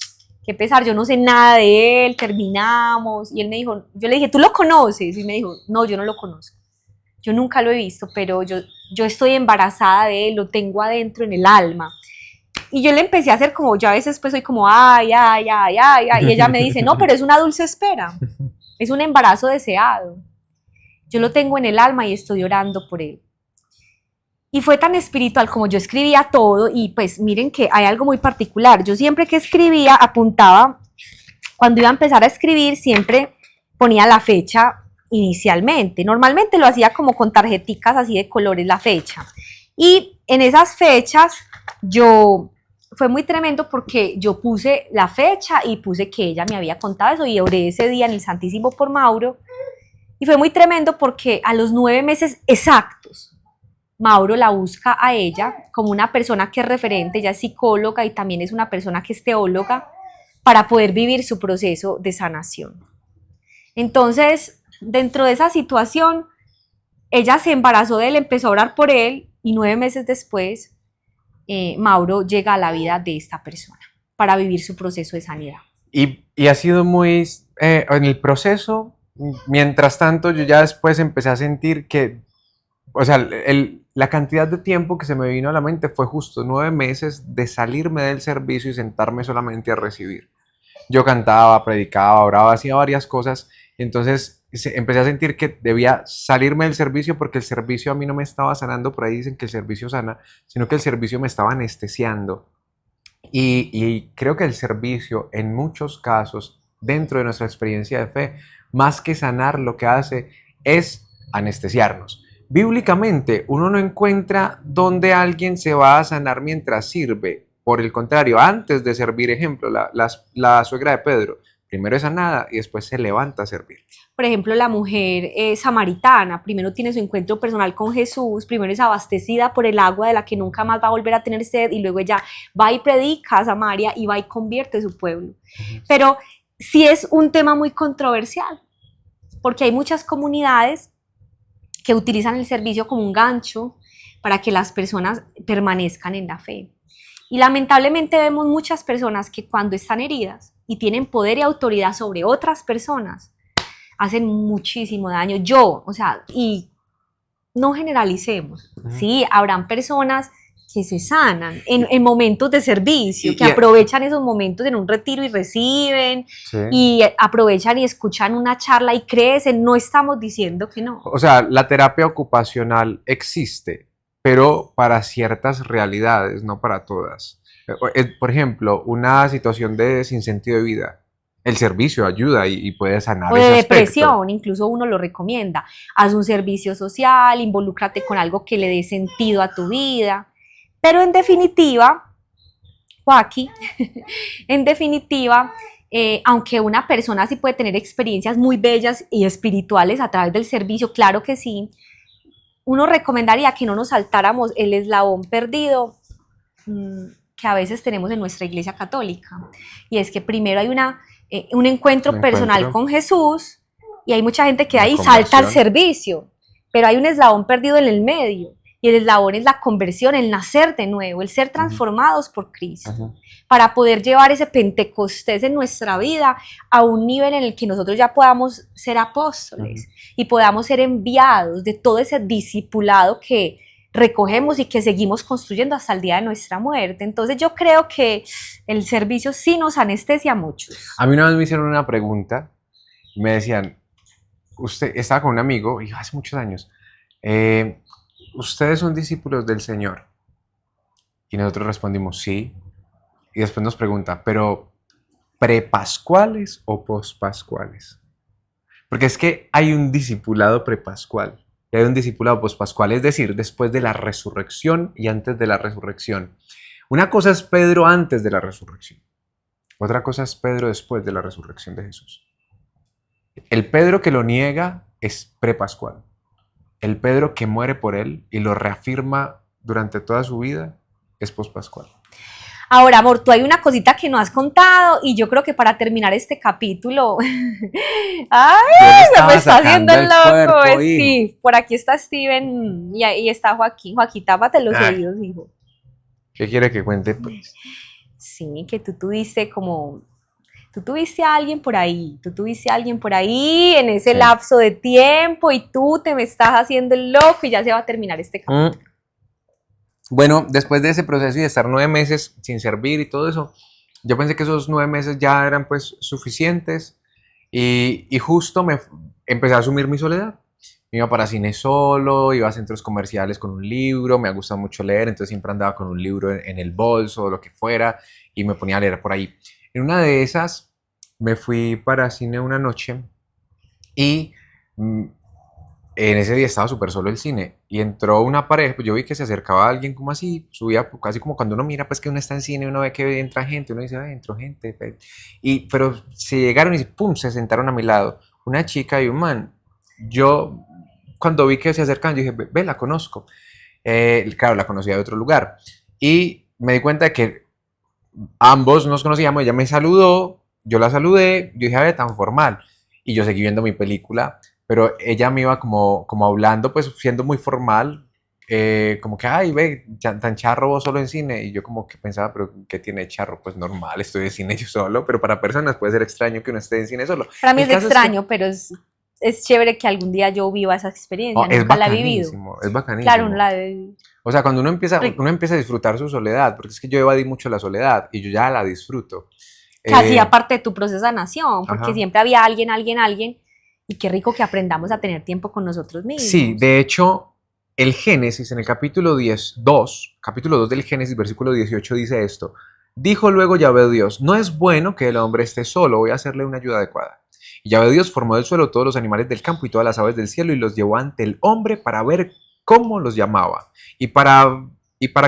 qué pesar, yo no sé nada de él, terminamos. Y él me dijo, yo le dije, ¿tú lo conoces? Y me dijo, no, yo no lo conozco. Yo nunca lo he visto, pero yo estoy embarazada de él, lo tengo adentro en el alma. Y yo le empecé a hacer como, yo a veces pues soy como, ay, ay, ay, ay, ay. Y ella me dice, no, pero es una dulce espera. Es un embarazo deseado. Yo lo tengo en el alma y estoy orando por él. Y fue tan espiritual como yo escribía todo y pues miren que hay algo muy particular. Yo siempre que escribía apuntaba, cuando iba a empezar a escribir siempre ponía la fecha inicialmente. Normalmente lo hacía como con tarjeticas así de colores la fecha. Y en esas fechas fue muy tremendo porque yo puse la fecha y puse que ella me había contado eso y oré ese día en el Santísimo por Mauro. Y fue muy tremendo porque a los 9 meses exactos, Mauro la busca a ella como una persona que es referente, ella es psicóloga y también es una persona que es teóloga, para poder vivir su proceso de sanación. Entonces, dentro de esa situación, ella se embarazó de él, empezó a orar por él y 9 meses después, Mauro llega a la vida de esta persona para vivir su proceso de sanidad. Y ha sido muy, en el proceso, mientras tanto, yo ya después empecé a sentir que, o sea, la cantidad de tiempo que se me vino a la mente fue justo 9 meses de salirme del servicio y sentarme solamente a recibir. Yo cantaba, predicaba, oraba, hacía varias cosas, entonces empecé a sentir que debía salirme del servicio porque el servicio a mí no me estaba sanando, por ahí dicen que el servicio sana, sino que el servicio me estaba anestesiando. Y creo que el servicio, en muchos casos, dentro de nuestra experiencia de fe, más que sanar, lo que hace es anestesiarnos. Bíblicamente, uno no encuentra donde alguien se va a sanar mientras sirve. Por el contrario, antes de servir, ejemplo, la suegra de Pedro, primero es sanada y después se levanta a servir. Por ejemplo, la mujer samaritana, primero tiene su encuentro personal con Jesús, primero es abastecida por el agua de la que nunca más va a volver a tener sed y luego ella va y predica a Samaria y va y convierte su pueblo. Pero sí es un tema muy controversial, porque hay muchas comunidades que utilizan el servicio como un gancho para que las personas permanezcan en la fe. Y lamentablemente vemos muchas personas que cuando están heridas y tienen poder y autoridad sobre otras personas, hacen muchísimo daño. Y no generalicemos, ¿sí? Habrán personas que se sanan en momentos de servicio, que aprovechan esos momentos en un retiro y reciben, sí, y aprovechan y escuchan una charla y crecen, no estamos diciendo que no. O sea, la terapia ocupacional existe, pero para ciertas realidades, no para todas. Por ejemplo, una situación de sinsentido de vida, el servicio ayuda y puede sanar ese aspecto. O de depresión, incluso uno lo recomienda. Haz un servicio social, involúcrate con algo que le dé sentido a tu vida. Pero en definitiva, Joaquín, en definitiva, aunque una persona sí puede tener experiencias muy bellas y espirituales a través del servicio, claro que sí, uno recomendaría que no nos saltáramos el eslabón perdido que a veces tenemos en nuestra Iglesia Católica. Y es que primero hay un encuentro personal con Jesús y hay mucha gente que ahí salta al servicio, pero hay un eslabón perdido en el medio. Y el eslabón es la conversión, el nacer de nuevo, el ser transformados por Cristo, para poder llevar ese Pentecostés en nuestra vida a un nivel en el que nosotros ya podamos ser apóstoles y podamos ser enviados de todo ese discipulado que recogemos y que seguimos construyendo hasta el día de nuestra muerte. Entonces yo creo que el servicio sí nos anestesia a muchos. A mí una vez me hicieron una pregunta, me decían, usted estaba con un amigo, y hace muchos años, ¿ustedes son discípulos del Señor? Y nosotros respondimos sí, y después nos pregunta, ¿pero prepascuales o pospascuales? Porque es que hay un discipulado prepascual y hay un discipulado pospascual, es decir, después de la resurrección y antes de la resurrección. Una cosa es Pedro antes de la resurrección, otra cosa es Pedro después de la resurrección de Jesús. El Pedro que lo niega es prepascual. El Pedro que muere por él y lo reafirma durante toda su vida es pospascual. Ahora, amor, tú hay una cosita que no has contado y yo creo que para terminar este capítulo, ¡ay! Se me está haciendo el loco, Steve. Por aquí está Steven y está Joaquín. Joaquín, tápate los oídos, hijo. ¿Qué quiere que cuente, pues? Sí, que tú tuviste a alguien por ahí, en ese lapso de tiempo y tú te me estás haciendo el loco y ya se va a terminar este capítulo. Bueno, después de ese proceso y de estar 9 meses sin servir y todo eso, yo pensé que esos 9 meses ya eran pues suficientes y justo empecé a asumir mi soledad. Me iba para cine solo, iba a centros comerciales con un libro, me ha gustado mucho leer, entonces siempre andaba con un libro en el bolso o lo que fuera y me ponía a leer por ahí. En una de esas me fui para cine una noche y en ese día estaba súper solo el cine y entró una pareja, pues yo vi que se acercaba a alguien como así, subía casi como cuando uno mira pues que uno está en cine, uno ve que entra gente, uno dice, entró gente, pero se llegaron y pum, se sentaron a mi lado, una chica y un man. Yo cuando vi que se acercaban, yo dije, ve, la conozco. Claro, la conocía de otro lugar y me di cuenta de que ambos nos conocíamos, ella me saludó, yo la saludé, yo dije, a ver, tan formal, y yo seguí viendo mi película. Pero ella me iba como hablando, pues siendo muy formal, como que, ay, ve, tan charro vos solo en cine. Y yo como que pensaba, pero ¿qué tiene charro? Pues normal, estoy en cine yo solo, pero para personas puede ser extraño que uno esté en cine solo. Para mí es extraño, pero es chévere que algún día yo viva esa experiencia, nunca la he vivido. Es bacanísimo. Claro, no la he vivido. O sea, cuando uno empieza a disfrutar su soledad, porque es que yo evadí mucho la soledad y yo ya la disfruto. Que hacía parte de tu proceso de sanación, porque Ajá. siempre había alguien. Y qué rico que aprendamos a tener tiempo con nosotros mismos. Sí, de hecho, el Génesis, en el capítulo 2 del Génesis, versículo 18, dice esto. Dijo luego Yahvé Dios, no es bueno que el hombre esté solo, voy a hacerle una ayuda adecuada. Y Yahvé Dios formó del suelo todos los animales del campo y todas las aves del cielo y los llevó ante el hombre para ver cómo los llamaba y para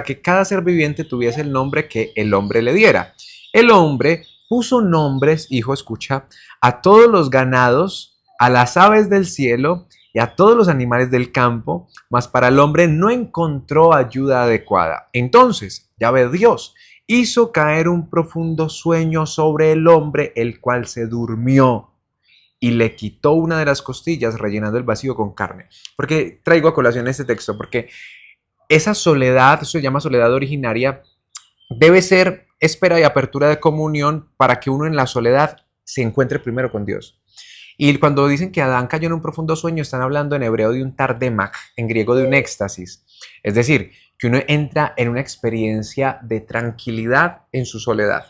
que cada ser viviente tuviese el nombre que el hombre le diera. El hombre puso nombres, hijo, escucha, a todos los ganados, a las aves del cielo y a todos los animales del campo, mas para el hombre no encontró ayuda adecuada. Entonces, Yahvé Dios hizo caer un profundo sueño sobre el hombre, el cual se durmió y le quitó una de las costillas, rellenando el vacío con carne. ¿Por qué traigo a colación este texto? Porque esa soledad, eso se llama soledad originaria, debe ser espera y apertura de comunión para que uno en la soledad se encuentre primero con Dios. Y cuando dicen que Adán cayó en un profundo sueño, están hablando en hebreo de un tardemak, en griego de un éxtasis. Es decir, que uno entra en una experiencia de tranquilidad en su soledad.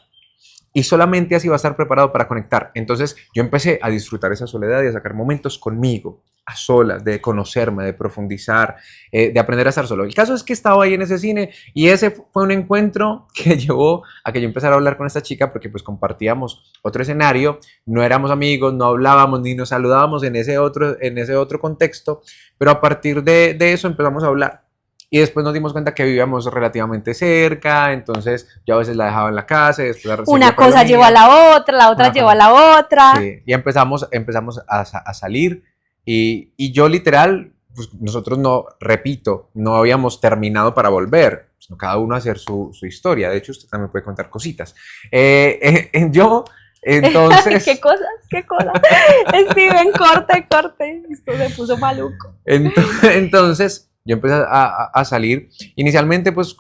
Y solamente así va a estar preparado para conectar. Entonces yo empecé a disfrutar esa soledad y a sacar momentos conmigo, a solas, de conocerme, de profundizar, de aprender a estar solo. El caso es que estaba ahí en ese cine y ese fue un encuentro que llevó a que yo empezara a hablar con esta chica porque pues compartíamos otro escenario, no éramos amigos, no hablábamos ni nos saludábamos en ese otro contexto, pero a partir de eso empezamos a hablar. Y después nos dimos cuenta que vivíamos relativamente cerca, entonces yo a veces la dejaba en la casa y después la recibía. Una cosa llevó a la otra llevó a la otra. Sí, y empezamos a salir y yo literal, pues nosotros no habíamos terminado para volver, sino cada uno a hacer su historia. De hecho, usted también puede contar cositas. Yo, entonces... ¿Qué cosas? Steven, corte. Esto se puso maluco. Entonces... Yo empecé a salir, inicialmente pues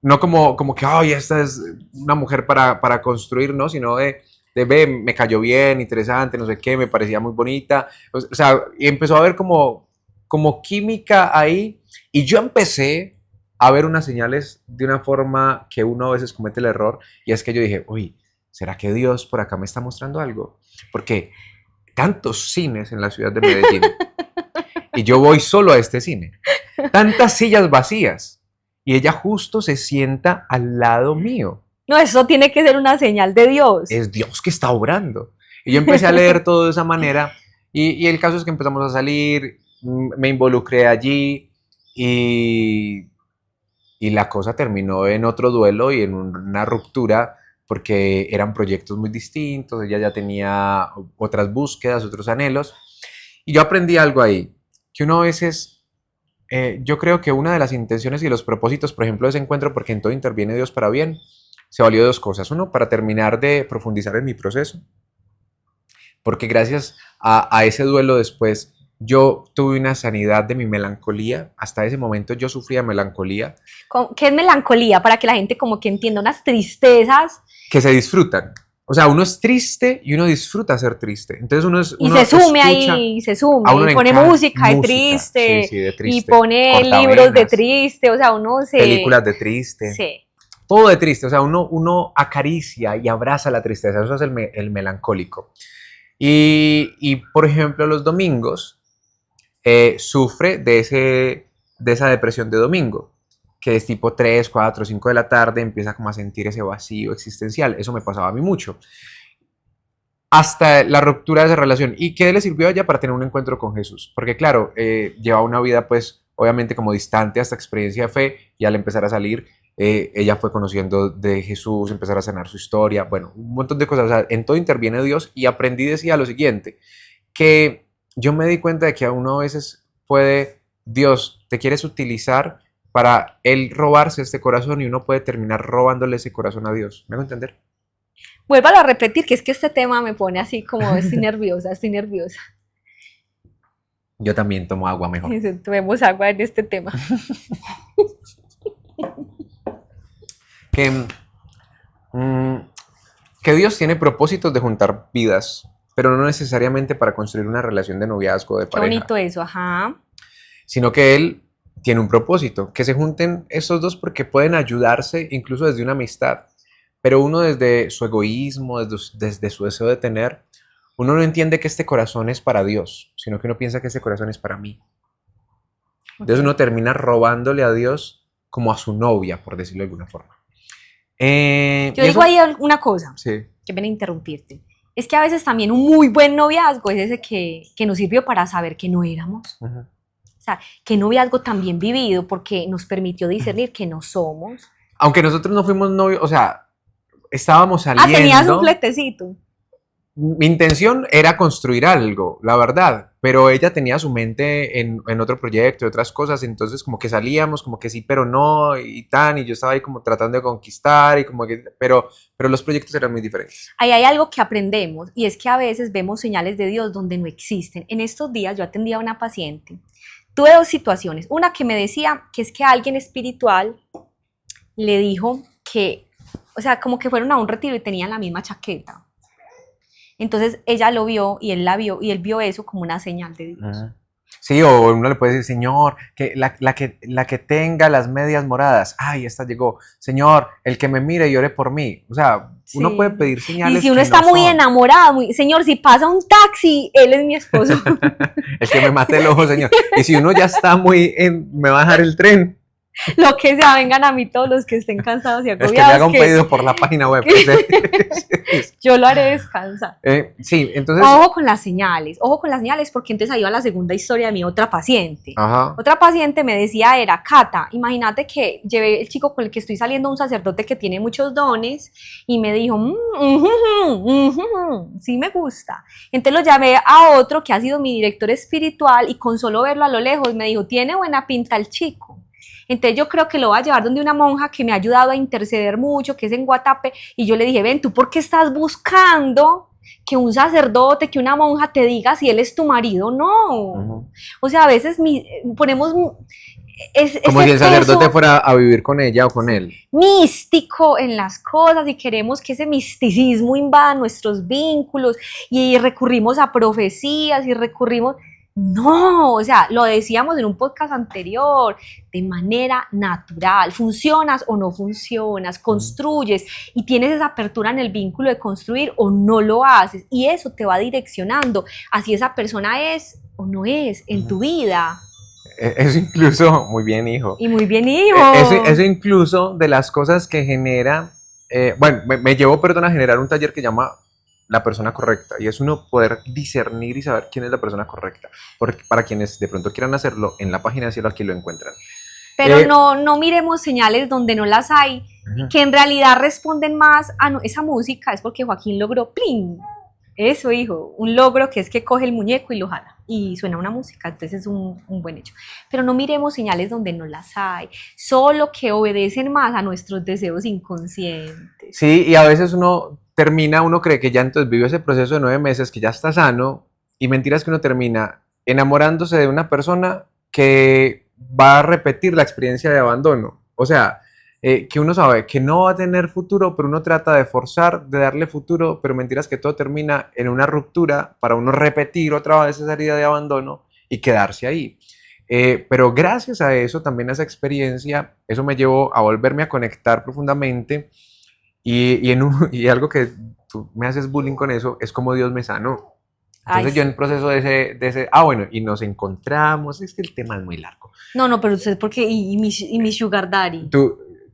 no como que, ay, esta es una mujer para construir, ¿no? Sino de ve, me cayó bien, interesante, no sé qué, me parecía muy bonita. O sea, y empezó a haber como como química ahí, y yo empecé a ver unas señales de una forma que uno a veces comete el error, y es que yo dije, uy, ¿será que Dios por acá me está mostrando algo? Porque tantos cines en la ciudad de Medellín, y yo voy solo a este cine, tantas sillas vacías, y ella justo se sienta al lado mío. No, eso tiene que ser una señal de Dios. Es Dios que está obrando. Y yo empecé a leer todo de esa manera, y el caso es que empezamos a salir, me involucré allí, y la cosa terminó en otro duelo y en una ruptura, porque eran proyectos muy distintos, ella ya tenía otras búsquedas, otros anhelos, y yo aprendí algo ahí, que uno a veces, yo creo que una de las intenciones y los propósitos, por ejemplo, de ese encuentro, porque en todo interviene Dios para bien, se valió de dos cosas. Uno, para terminar de profundizar en mi proceso, porque gracias a ese duelo después, yo tuve una sanidad de mi melancolía. Hasta ese momento yo sufría melancolía. ¿Qué es melancolía? Para que la gente como que entienda unas tristezas. Que se disfrutan. O sea, uno es triste y uno disfruta ser triste. Entonces uno es... Y uno se sume escucha, ahí, se sume. a uno Y le pone encanta música de triste, sí, sí, de triste. y pone libros de triste. O sea, uno se... Películas de triste. Sí. Todo de triste. O sea, uno acaricia y abraza la tristeza. Eso es el melancólico. Y, por ejemplo, los domingos sufre de esa depresión de domingo, que es tipo 3, 4, 5 de la tarde, empieza como a sentir ese vacío existencial. Eso me pasaba a mí mucho. Hasta la ruptura de esa relación. ¿Y qué le sirvió a ella para tener un encuentro con Jesús? Porque claro, llevaba una vida pues obviamente como distante a esta experiencia de fe, y al empezar a salir, ella fue conociendo de Jesús, empezar a sanar su historia, bueno, un montón de cosas. O sea, en todo interviene Dios, y aprendí, decía lo siguiente, que yo me di cuenta de que a uno a veces puede, Dios te quieres utilizar para Él robarse este corazón, y uno puede terminar robándole ese corazón a Dios. ¿Me hago entender? Vuélvalo a repetir, que es que este tema me pone así como estoy nerviosa, estoy nerviosa. Yo también tomo agua mejor. Tomemos agua en este tema. Que Dios tiene propósitos de juntar vidas, pero no necesariamente para construir una relación de noviazgo, de Qué pareja. bonito eso, ajá. Sino que Él tiene un propósito, que se junten estos dos porque pueden ayudarse incluso desde una amistad, pero uno desde su egoísmo, desde su deseo de tener, uno no entiende que este corazón es para Dios, sino que uno piensa que este corazón es para mí. Entonces uno termina robándole a Dios como a su novia, por decirlo de alguna forma. Yo digo ahí una cosa, sí. que ven a interrumpirte. Es que a veces también un muy buen noviazgo es ese que nos sirvió para saber que no éramos. Uh-huh. O sea, que noviazgo también vivido porque nos permitió discernir que no somos. Aunque nosotros no fuimos novios, o sea, estábamos saliendo. Ah, tenías un fletecito. Mi intención era construir algo, la verdad, pero ella tenía su mente en otro proyecto, y otras cosas, entonces como que salíamos, como que sí, pero no, y yo estaba ahí como tratando de conquistar, y como que, pero los proyectos eran muy diferentes. Ahí hay algo que aprendemos, y es que a veces vemos señales de Dios donde no existen. En estos días yo atendía a una paciente, tuve dos situaciones, una que me decía que es que alguien espiritual le dijo que, o sea, como que fueron a un retiro y tenían la misma chaqueta. Entonces ella lo vio y él la vio y él vio eso como una señal de Dios. Sí, o uno le puede decir, Señor, que la que tenga las medias moradas, ay, esta llegó. Señor, el que me mire y ore por mí. O sea, sí, uno puede pedir señales. Y si uno está muy enamorado, Señor, si pasa un taxi, él es mi esposo. El que me mate el ojo, Señor. Y si uno ya está me va a dejar el tren. Lo que sea, vengan a mí todos los que estén cansados y agobiados. Es que me haga un pedido por la página web. Yo lo haré descansar. Sí, entonces... Ojo con las señales, porque entonces ahí va la segunda historia de mi otra paciente. Ajá. Otra paciente me decía, Cata, imagínate que llevé el chico con el que estoy saliendo, un sacerdote que tiene muchos dones, y me dijo, sí me gusta. Entonces lo llamé a otro que ha sido mi director espiritual, y con solo verlo a lo lejos me dijo, tiene buena pinta el chico. Entonces yo creo que lo va a llevar donde una monja que me ha ayudado a interceder mucho, que es en Guatapé, y yo le dije, ven, ¿tú por qué estás buscando que un sacerdote, que una monja te diga si él es tu marido? No. O sea, a veces ponemos... como si el sacerdote fuera a vivir con ella o con él. Místico en las cosas, y queremos que ese misticismo invada nuestros vínculos, y recurrimos a profecías, y recurrimos... No, o sea, lo decíamos en un podcast anterior, de manera natural, funcionas o no funcionas, construyes y tienes esa apertura en el vínculo de construir o no lo haces y eso te va direccionando a si esa persona es o no es en tu vida. Eso incluso, muy bien, hijo. Y muy bien, hijo. Eso incluso de las cosas que genera, bueno, me llevó, perdón, a generar un taller que llama la persona correcta y es uno poder discernir y saber quién es la persona correcta. Porque para quienes de pronto quieran hacerlo, en la página de Cielo aquí lo encuentran. Pero no miremos señales donde no las hay, que en realidad responden más a esa música, es porque Joaquín logró, ¡plin! Eso, hijo, un logro que es que coge el muñeco y lo jala y suena una música, entonces es un buen hecho. Pero no miremos señales donde no las hay, solo que obedecen más a nuestros deseos inconscientes. Sí, y a veces uno cree que ya entonces vivió ese proceso de 9 meses, que ya está sano, y mentiras que uno termina enamorándose de una persona que va a repetir la experiencia de abandono. O sea, que uno sabe que no va a tener futuro, pero uno trata de forzar, de darle futuro, pero mentiras que todo termina en una ruptura para uno repetir otra vez esa herida de abandono y quedarse ahí. Pero gracias a eso, también a esa experiencia, eso me llevó a volverme a conectar profundamente y algo que tú me haces bullying con eso es como Dios me sanó. Entonces Ay, yo en el proceso de ese, bueno, y nos encontramos, es que el tema es muy largo. no, pero usted, porque, y mi sugar daddy.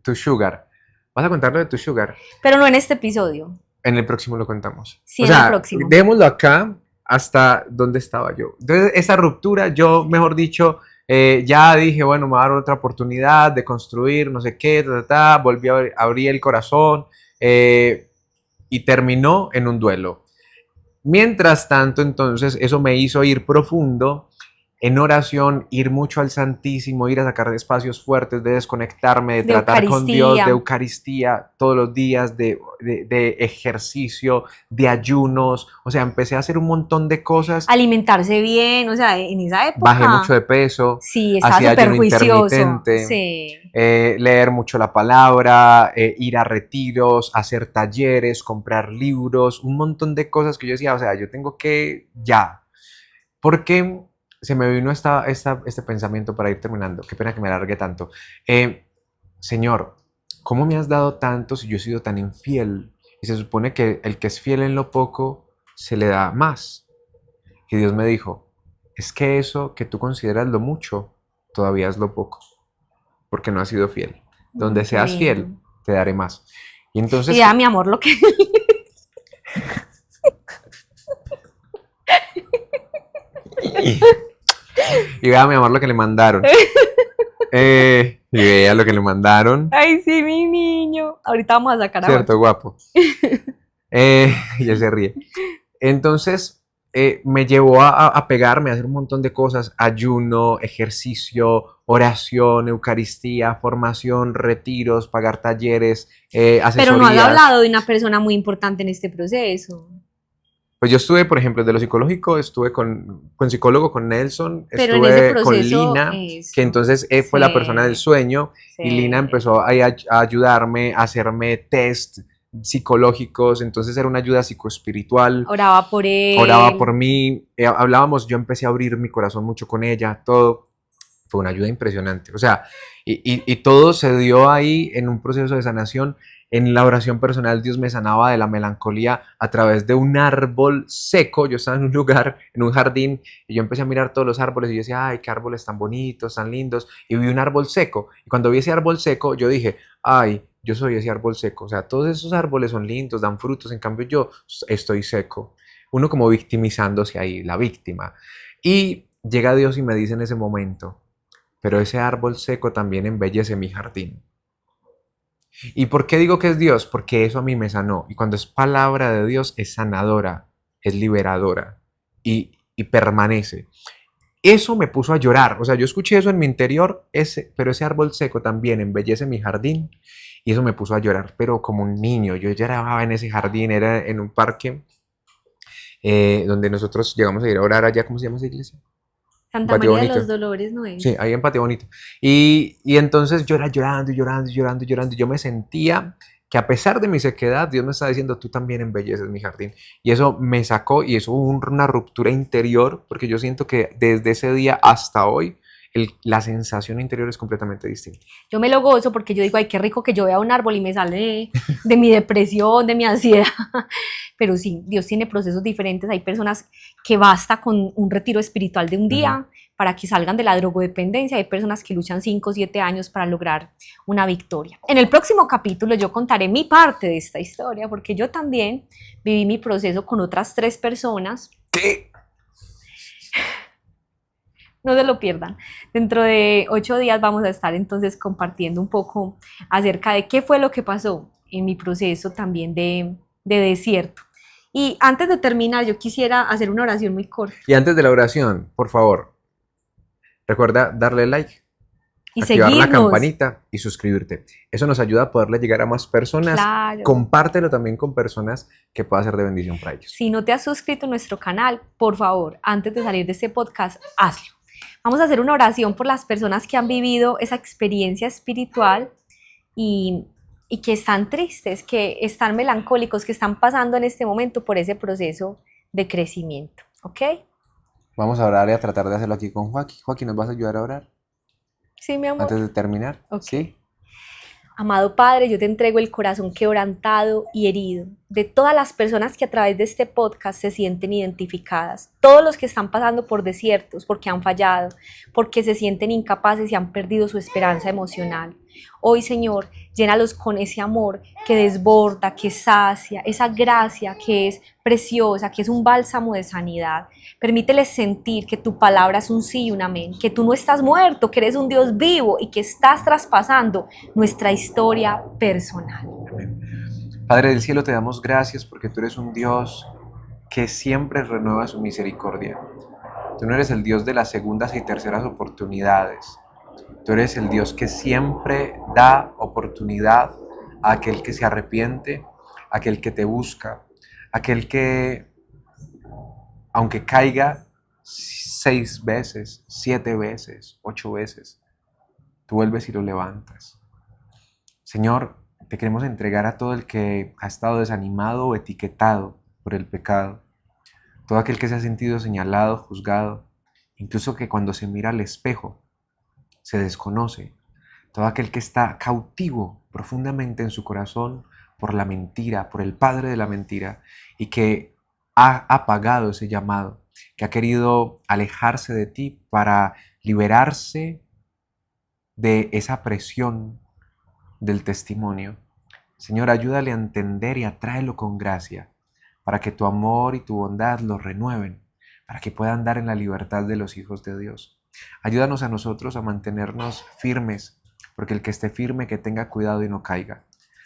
Tu sugar, ¿vas a contar lo de tu sugar? Pero no en este episodio. En el próximo lo contamos. Sí, O en el sea, próximo. démoslo acá hasta donde estaba yo. Entonces, esa ruptura, yo, mejor dicho, ya dije, bueno, me va a dar otra oportunidad de construir, no sé qué, volví a abrir el corazón y terminó en un duelo. Mientras tanto, entonces, eso me hizo ir profundo en oración, ir mucho al Santísimo, ir a sacar espacios fuertes, de desconectarme, de tratar con Dios, de Eucaristía todos los días, de ejercicio, de ayunos. O sea, empecé a hacer un montón de cosas. Alimentarse bien, o sea, en esa época. Bajé mucho de peso. Sí, estaba hacía súper ayuno juicioso. intermitente. Sí. Leer mucho la palabra, ir a retiros, hacer talleres, comprar libros, un montón de cosas que yo decía, o sea, yo tengo que ya. Porque se me vino este pensamiento para ir terminando. Qué pena que me alargue tanto. Señor, ¿cómo me has dado tanto si yo he sido tan infiel? Y se supone que el que es fiel en lo poco, se le da más. Y Dios me dijo, es que eso que tú consideras lo mucho, todavía es lo poco, porque no has sido fiel. Donde seas fiel, te daré más. Y entonces... Y ya, mi amor, lo que... Y vea, mi amor, lo que le mandaron. Y vea lo que le mandaron. Ay, sí, mi niño. Ahorita vamos a sacar a Cierto, guapo. Ya se ríe. Entonces, me llevó a pegarme, a hacer un montón de cosas. Ayuno, ejercicio, oración, Eucaristía, formación, retiros, pagar talleres, asesorías. Pero no has hablado de una persona muy importante en este proceso. Pues yo estuve, por ejemplo, de lo psicológico, estuve con psicólogo, con Nelson, pero en ese estuve con Lina, eso, que entonces fue la persona del sueño, sí. Y Lina empezó a ayudarme, a hacerme test psicológicos, entonces era una ayuda psicoespiritual. Oraba por él. Oraba por mí, hablábamos, yo empecé a abrir mi corazón mucho con ella, todo. Fue una ayuda impresionante, o sea, y todo se dio ahí en un proceso de sanación. En la oración personal, Dios me sanaba de la melancolía a través de un árbol seco. Yo estaba en un lugar, en un jardín, y yo empecé a mirar todos los árboles y yo decía, ay, qué árboles tan bonitos, tan lindos. Y vi un árbol seco. Y cuando vi ese árbol seco, yo dije, ay, yo soy ese árbol seco. O sea, todos esos árboles son lindos, dan frutos, en cambio yo estoy seco. Uno como victimizándose ahí, la víctima. Y llega Dios y me dice en ese momento, pero ese árbol seco también embellece mi jardín. ¿Y por qué digo que es Dios? Porque eso a mí me sanó. Y cuando es palabra de Dios, es sanadora, es liberadora y permanece. Eso me puso a llorar. O sea, yo escuché eso en mi interior, pero ese árbol seco también embellece mi jardín. Y eso me puso a llorar, pero como un niño. Yo lloraba en ese jardín, era en un parque donde nosotros llegamos a ir a orar allá. ¿Cómo se llama esa iglesia? Santa María de los Dolores, ¿no es? Sí, ahí en Patio Bonito. Y entonces yo era llorando. Yo me sentía que a pesar de mi sequedad, Dios me está diciendo, tú también embelleces mi jardín. Y eso me sacó y eso hubo una ruptura interior, porque yo siento que desde ese día hasta hoy, la sensación interior es completamente distinta. Yo me lo gozo porque yo digo, ay, qué rico que yo vea un árbol y me sale de mi depresión, de mi ansiedad. Pero sí, Dios tiene procesos diferentes. Hay personas que basta con un retiro espiritual de un día para que salgan de la drogodependencia. Hay personas que luchan 5 o 7 años para lograr una victoria. En el próximo capítulo yo contaré mi parte de esta historia, porque yo también viví mi proceso con otras 3 personas. ¿Qué? No se lo pierdan. Dentro de 8 días vamos a estar entonces compartiendo un poco acerca de qué fue lo que pasó en mi proceso también de desierto. Y antes de terminar, yo quisiera hacer una oración muy corta. Y antes de la oración, por favor, recuerda darle like, Y activar la seguirnos. campanita y suscribirte. Eso nos ayuda a poderle llegar a más personas. Claro. Compártelo también con personas que pueda ser de bendición para ellos. Si no te has suscrito a nuestro canal, por favor, antes de salir de este podcast, hazlo. Vamos a hacer una oración por las personas que han vivido esa experiencia espiritual y que están tristes, que están melancólicos, que están pasando en este momento por ese proceso de crecimiento. ¿Ok? Vamos a orar y a tratar de hacerlo aquí con Joaquín. Joaquín, ¿nos vas a ayudar a orar Sí, mi amor. antes de terminar? Ok. ¿Sí? Amado Padre, yo te entrego el corazón quebrantado y herido de todas las personas que a través de este podcast se sienten identificadas, todos los que están pasando por desiertos, porque han fallado, porque se sienten incapaces y han perdido su esperanza emocional. Hoy, Señor, llénalos con ese amor que desborda, que sacia, esa gracia que es preciosa, que es un bálsamo de sanidad. Permíteles sentir que tu palabra es un sí y un amén, que tú no estás muerto, que eres un Dios vivo y que estás traspasando nuestra historia personal. Amén. Padre del cielo, te damos gracias porque tú eres un Dios que siempre renueva su misericordia. Tú no eres el Dios de las segundas y terceras oportunidades. Tú eres el Dios que siempre da oportunidad a aquel que se arrepiente, a aquel que te busca, a aquel que, aunque caiga 6 veces, 7 veces, 8 veces, tú vuelves y lo levantas. Señor, te queremos entregar a todo el que ha estado desanimado o etiquetado por el pecado, todo aquel que se ha sentido señalado, juzgado, incluso que cuando se mira al espejo se desconoce, todo aquel que está cautivo profundamente en su corazón por la mentira, por el padre de la mentira, y que ha apagado ese llamado, que ha querido alejarse de ti para liberarse de esa presión del testimonio. Señor, ayúdale a entender y atráelo con gracia, para que tu amor y tu bondad los renueven, para que puedan andar en la libertad de los hijos de Dios. Ayúdanos a nosotros a mantenernos firmes, porque el que esté firme, que tenga cuidado y no caiga.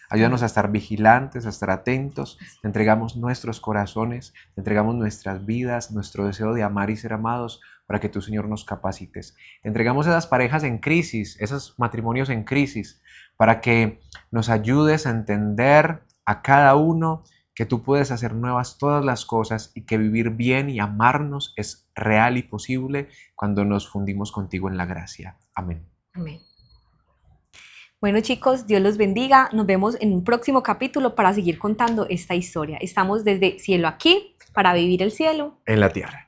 Ayúdanos a estar vigilantes, a estar atentos. Te entregamos nuestros corazones, te entregamos nuestras vidas, nuestro deseo de amar y ser amados, para que tú, Señor, nos capacites. Te entregamos esas parejas en crisis, esos matrimonios en crisis, para que nos ayudes a entender a cada uno que tú puedes hacer nuevas todas las cosas y que vivir bien y amarnos es real y posible cuando nos fundimos contigo en la gracia. Amén. Amén. Bueno, chicos, Dios los bendiga. Nos vemos en un próximo capítulo para seguir contando esta historia. Estamos desde Cielo aquí para vivir el cielo En la tierra.